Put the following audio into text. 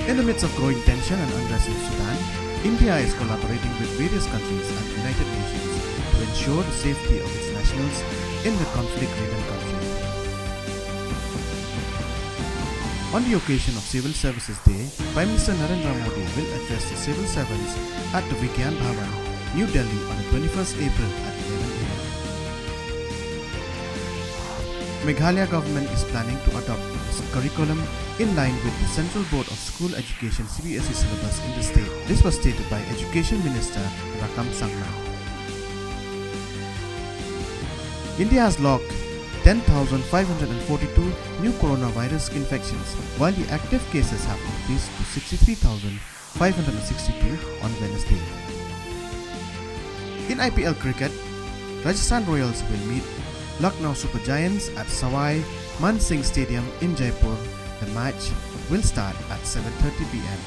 In the midst of growing tension and unrest in Sudan, India is collaborating with various countries and United Nations to ensure the safety of its nationals in the conflict-ridden country. On the occasion of Civil Services Day, Prime Minister Narendra Modi will address the civil servants at the Vigyan Bhavan, New Delhi on the 21st April at 11 a.m. Meghalaya government is planning to adopt this curriculum in line with the Central Board of School Education CBSE syllabus in the state. This was stated by Education Minister Rakam Sangma. India has logged 10,542 new coronavirus infections, while the active cases have increased to 63,562 on Wednesday. In IPL cricket, Rajasthan Royals will meet Lucknow Super Giants at Sawai Man Singh Stadium in Jaipur. The match will start at 7:30 p.m.